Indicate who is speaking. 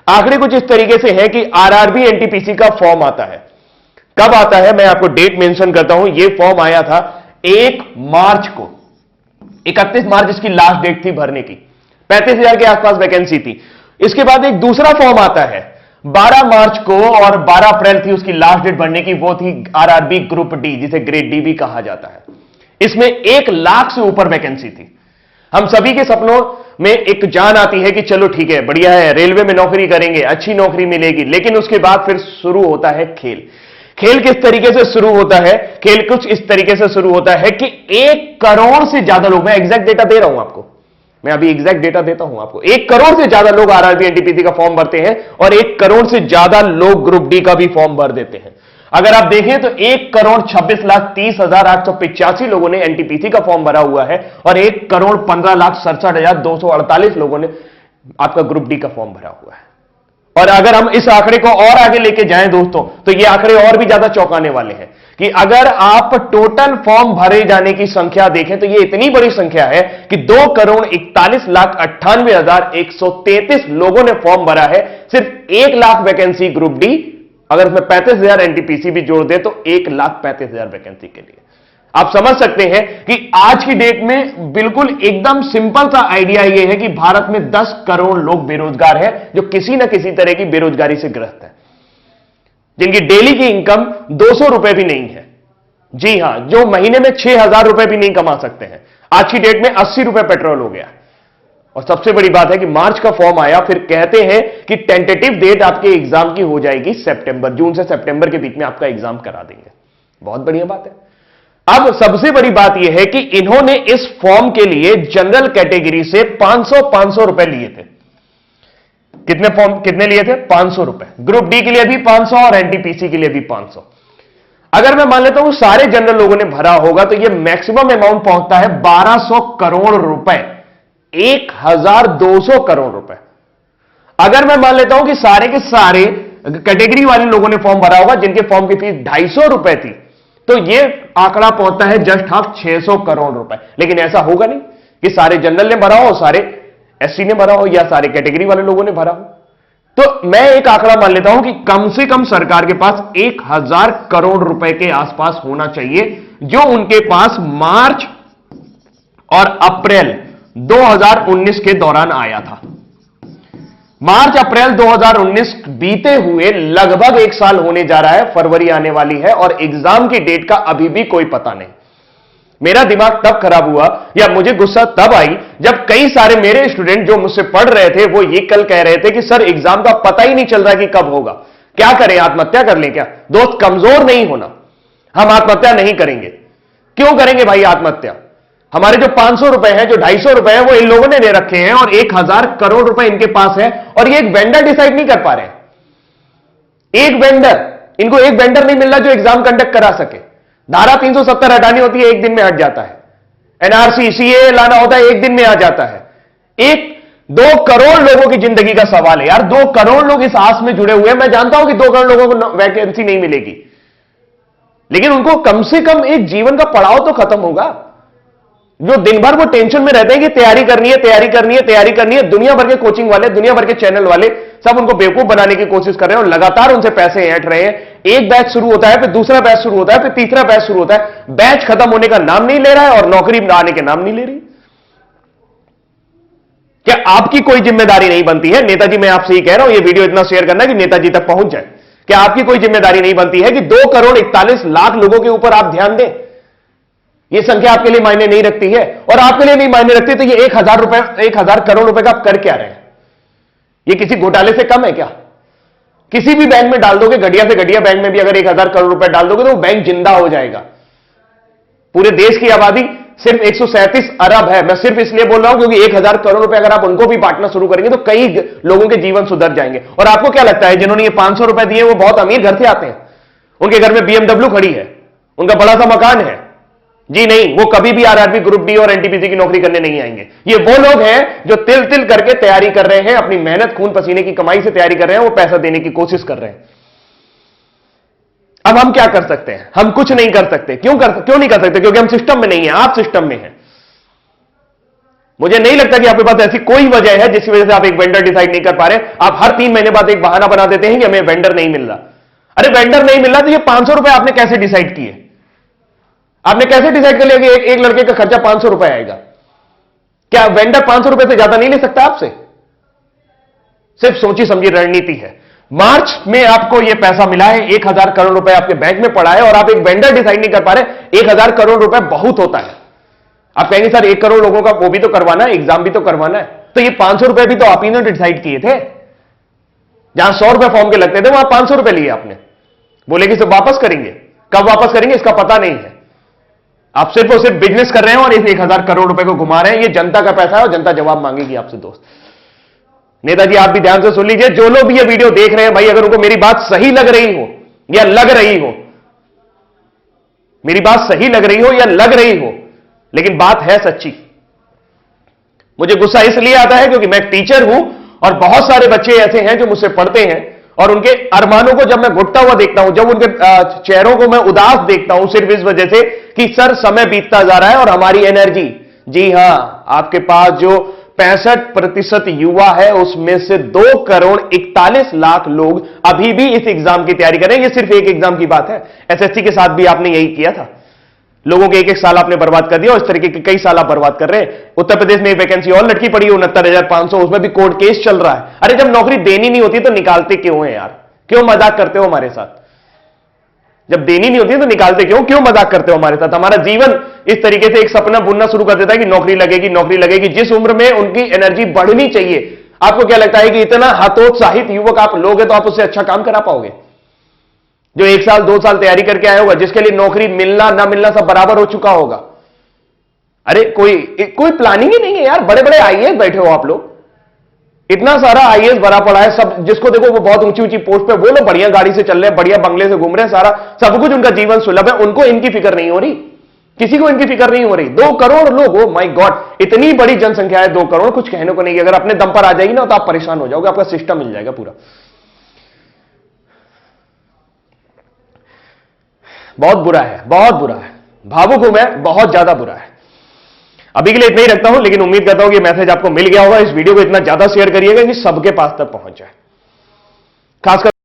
Speaker 1: आंकड़े कुछ इस तरीके से है कि आरआरबी एनटीपीसी का फॉर्म आता है। कब आता है मैं आपको डेट मेंशन करता हूं। यह फॉर्म आया था 1 मार्च को, 31 मार्च इसकी लास्ट डेट थी भरने की, 35,000 के आसपास वैकेंसी थी। इसके बाद एक दूसरा फॉर्म आता है 12 मार्च को और 12 अप्रैल थी उसकी लास्ट डेट भरने की, वो थी आरआरबी ग्रुप डी, जिसे ग्रेड डी भी कहा जाता है। इसमें 1 लाख से ऊपर वैकेंसी थी। हम सभी के सपनों में एक जान आती है कि चलो ठीक है, बढ़िया है, रेलवे में नौकरी करेंगे, अच्छी नौकरी मिलेगी, लेकिन उसके बाद फिर शुरू होता है खेल। खेल किस तरीके से शुरू होता है? खेल कुछ इस तरीके से शुरू होता है कि 1 करोड़ से ज्यादा लोग, मैं एग्जैक्ट डेटा दे रहा हूं आपको, मैं अभी एग्जैक्ट डेटा देता हूं आपको, 1 करोड़ से ज्यादा लोग आरआरबी एनटीपीसी का फॉर्म भरते हैं और 1 करोड़ से ज्यादा लोग ग्रुप डी का भी फॉर्म भर देते हैं। अगर आप देखें तो 1,26,30,885 लोगों ने एनटीपीसी का फॉर्म भरा हुआ है और 1,15,67,248 लोगों ने आपका ग्रुप डी का फॉर्म भरा हुआ है। और अगर हम इस आंकड़े को और आगे लेके जाएं दोस्तों, तो ये आंकड़े और भी ज्यादा चौंकाने वाले हैं कि अगर आप टोटल फॉर्म भरे जाने की संख्या देखें तो ये इतनी बड़ी संख्या है कि 2,41,98,133 लोगों ने फॉर्म भरा है। सिर्फ 1 लाख वैकेंसी ग्रुप डी, अगर उसमें 35,000 एनटीपीसी भी जोड़ दे तो 1,35,000 वैकेंसी के लिए। आप समझ सकते हैं कि आज की डेट में बिल्कुल एकदम सिंपल सा आइडिया यह है कि भारत में 10 करोड़ लोग बेरोजगार हैं, जो किसी ना किसी तरह की बेरोजगारी से ग्रस्त है, जिनकी डेली की इनकम 200 रुपए भी नहीं है। जी हां, जो महीने में 6,000 रुपए भी नहीं कमा सकते हैं। आज की डेट में 80 रुपए पेट्रोल हो गया। और सबसे बड़ी बात है कि मार्च का फॉर्म आया, फिर कहते हैं कि टेंटेटिव डेट आपके एग्जाम की हो जाएगी सितंबर, जून से सितंबर के बीच में आपका एग्जाम करा देंगे। बहुत बढ़िया बात है। अब सबसे बड़ी बात यह है कि इन्होंने इस फॉर्म के लिए जनरल कैटेगरी से 500 रुपए लिए थे। कितने लिए थे? 500 रुपए। ग्रुप डी के लिए भी 500 और एनटीपीसी के लिए भी 500। अगर मैं मान लेता हूं सारे जनरल लोगों ने भरा होगा तो यह मैक्सिमम अमाउंट पहुंचता है 1200 करोड़ रुपए, 1,200 करोड़ रुपए। अगर मैं मान लेता हूं कि सारे के सारे कैटेगरी वाले लोगों ने फॉर्म भरा होगा जिनके फॉर्म की फीस 250 रुपए थी, तो यह आंकड़ा पहुंचता है जस्ट हाफ 600 करोड़ रुपए। लेकिन ऐसा होगा नहीं कि सारे जनरल ने भरा हो, सारे एससी ने भरा हो या सारे कैटेगरी वाले लोगों ने भरा हो। तो मैं एक आंकड़ा मान लेता हूं कि कम से कम सरकार के पास 1,000 करोड़ रुपए के आसपास होना चाहिए, जो उनके पास मार्च और अप्रैल 2019 के दौरान आया था। मार्च अप्रैल 2019 बीते हुए लगभग 1 साल होने जा रहा है, फरवरी आने वाली है और एग्जाम की डेट का अभी भी कोई पता नहीं। मेरा दिमाग तब खराब हुआ या मुझे गुस्सा तब आई जब कई सारे मेरे स्टूडेंट जो मुझसे पढ़ रहे थे वो ये कल कह रहे थे कि सर एग्जाम का पता ही नहीं चल रहा कि कब होगा, क्या करें, आत्महत्या कर लें क्या? दोस्त, कमजोर नहीं होना, हम आत्महत्या नहीं करेंगे। क्यों करेंगे भाई आत्महत्या? हमारे जो 500 रुपए हैं, जो 250 रुपए हैं, वो इन लोगों ने ले रखे हैं और 1,000 करोड़ रुपए इनके पास है और ये एक वेंडर डिसाइड नहीं कर पा रहे हैं। एक वेंडर, इनको एक वेंडर नहीं मिल रहा जो एग्जाम कंडक्ट करा सके। धारा 370 हटानी होती है, 1 दिन में हट जाता है। एनआरसी सीए लाना होता है, 1 दिन में आ जाता है। 2 करोड़ लोगों की जिंदगी का सवाल है यार। 2 करोड़ लोग इस आस में जुड़े हुए हैं। मैं जानता हूं कि 2 करोड़ लोगों को वैकेंसी नहीं मिलेगी, लेकिन उनको कम से कम एक जीवन का पड़ाव तो खत्म होगा। जो दिन भर वो टेंशन में रहते हैं कि तैयारी करनी है, तैयारी करनी है, तैयारी करनी है। दुनिया भर के कोचिंग वाले, दुनिया भर के चैनल वाले सब उनको बेवकूफ बनाने की कोशिश कर रहे हैं और लगातार उनसे पैसे ऐंठ रहे हैं। एक बैच शुरू होता है, फिर दूसरा बैच शुरू होता है, फिर तीसरा बैच शुरू होता है। बैच खत्म होने का नाम नहीं ले रहा है और नौकरी आने के नाम नहीं ले रही। क्या आपकी कोई जिम्मेदारी नहीं बनती है? नेताजी, मैं आपसे ही कह रहा हूं, यह वीडियो इतना शेयर करना कि नेताजी तक पहुंच जाए। क्या आपकी कोई जिम्मेदारी नहीं बनती है कि 2,41,00,000 लोगों के ऊपर आप ध्यान दें? यह संख्या आपके लिए मायने नहीं रखती है और आपके लिए नहीं मायने रखती तो ये 1,000 करोड़ रुपए का आप कर क्या रहे हैं? ये किसी घोटाले से कम है क्या? किसी भी बैंक में डाल दोगे, घटिया से घटिया बैंक में भी अगर 1,000 करोड़ रुपए डाल दोगे तो वो बैंक जिंदा हो जाएगा। पूरे देश की आबादी सिर्फ 137 अरब है। मैं सिर्फ इसलिए बोल रहा हूं क्योंकि 1,000 करोड़ रुपए अगर आप उनको भी बांटना शुरू करेंगे तो कई लोगों के जीवन सुधर जाएंगे। और आपको क्या लगता है जिन्होंने ये 500 रुपए दिए वो बहुत अमीर घर से आते हैं? उनके घर में BMW खड़ी है, उनका बड़ा सा मकान है? जी नहीं, वो कभी भी आरआरबी ग्रुप डी और एनटीपीसी की नौकरी करने नहीं आएंगे। ये वो लोग हैं जो तिल तिल करके तैयारी कर रहे हैं, अपनी मेहनत खून पसीने की कमाई से तैयारी कर रहे हैं, वो पैसा देने की कोशिश कर रहे हैं। अब हम क्या कर सकते हैं? हम कुछ नहीं कर सकते। क्यों नहीं कर सकते? क्योंकि हम सिस्टम में नहीं है, आप सिस्टम में हैं। मुझे नहीं लगता कि आपके पास ऐसी कोई वजह है जिसकी वजह से आप एक वेंडर डिसाइड नहीं कर पा रहे। आप हर 3 महीने बाद एक बहाना बना देते हैं कि हमें वेंडर नहीं मिल रहा। अरे वेंडर नहीं मिल रहा तो ये 500 रुपए आपने कैसे डिसाइड किए? आपने कैसे डिसाइड कर लिया कि एक लड़के का खर्चा 500 रुपए आएगा? क्या वेंडर 500 रुपए से ज्यादा नहीं ले सकता आपसे? सिर्फ सोची समझी रणनीति है। मार्च में आपको यह पैसा मिला है, 1000 करोड़ रुपए आपके बैंक में पड़ा है और आप एक वेंडर डिसाइड नहीं कर पा रहे। 1000 करोड़ रुपए बहुत होता है। आप कहेंगे सर 1 करोड़ लोगों का वो भी तो करवाना है, एग्जाम भी तो करवाना है। तो ये 500 रुपए भी तो आप ही ने डिसाइड किए थे। जहां 100 रुपए फॉर्म के लगते थे वहां 500 रुपए लिए आपने। बोले कि सब वापस करेंगे, कब वापस करेंगे इसका पता नहीं है। आप सिर्फ और सिर्फ बिजनेस कर रहे हैं और इस 1000 करोड़ रुपए को घुमा रहे हैं। ये जनता का पैसा है और जनता जवाब मांगेगी आपसे दोस्त। नेताजी आप भी ध्यान से सुन लीजिए, जो लोग भी ये वीडियो देख रहे हैं भाई, अगर उनको मेरी बात सही लग रही हो या लग रही हो, मेरी बात सही लग रही हो या लग रही हो, लेकिन बात है सच्ची। मुझे गुस्सा इसलिए आता है क्योंकि मैं एक टीचर हूं और बहुत सारे बच्चे ऐसे हैं जो मुझसे पढ़ते हैं और उनके अरमानों को जब मैं घुटता हुआ देखता हूं, जब उनके चेहरों को मैं उदास देखता हूं सिर्फ इस वजह से कि सर समय बीतता जा रहा है और हमारी एनर्जी, जी हां, आपके पास जो 65% युवा है उसमें से 2,41,00,000 लोग अभी भी इस एग्जाम की तैयारी कर रहे हैं। ये सिर्फ एक एग्जाम की बात है। एसएससी के साथ भी आपने यही किया था। लोगों के एक साल आपने बर्बाद कर दिया और इस तरीके के कई साल आप बर्बाद कर रहे हैं। उत्तर प्रदेश में एक वैकेंसी और लटकी पड़ी है 69,500, उसमें भी कोर्ट केस चल रहा है। अरे जब नौकरी देनी नहीं होती तो निकालते क्यों है यार? क्यों मजाक करते हो हमारे साथ? जब देनी नहीं होती तो निकालते क्यों मजाक करते हो हमारे साथ? हमारा जीवन इस तरीके से एक सपना बुनना शुरू कर देता है कि नौकरी लगेगी, नौकरी लगेगी। जिस उम्र में उनकी एनर्जी बढ़नी चाहिए, आपको क्या लगता है कि इतना हतोत्साहित युवक आप लोग हैं तो आप उससे अच्छा काम करा पाओगे? जो 1 साल 2 साल तैयारी करके आया होगा, जिसके लिए नौकरी मिलना ना मिलना सब बराबर हो चुका होगा। अरे कोई प्लानिंग ही नहीं है यार। बड़े बड़े आईएएस बैठे हो आप लोग, इतना सारा आईएएस भरा पड़ा है, सब जिसको देखो वो बहुत ऊंची ऊंची पोस्ट पे, वो लोग बढ़िया गाड़ी से चल रहे हैं, बढ़िया बंगले से घूम रहे हैं, सारा सब कुछ उनका जीवन सुलभ है। उनको इनकी फिक्र नहीं हो रही, किसी को इनकी फिक्र नहीं हो रही। 2 करोड़ लोग, ओ माय गॉड, इतनी बड़ी जनसंख्या है 2 करोड़, कुछ कहने को नहीं। अगर अपने दम पर आ जाएगी ना तो आप परेशान हो जाओगे, आपका सिस्टम मिल जाएगा पूरा। बहुत बुरा है, बहुत बुरा है, भावुक हूं मैं, बहुत ज्यादा बुरा है। अभी के लिए इतना ही रखता हूं, लेकिन उम्मीद करता हूं कि मैसेज आपको मिल गया होगा। इस वीडियो को इतना ज्यादा शेयर करिएगा कि सबके पास तक पहुंच जाए, खासकर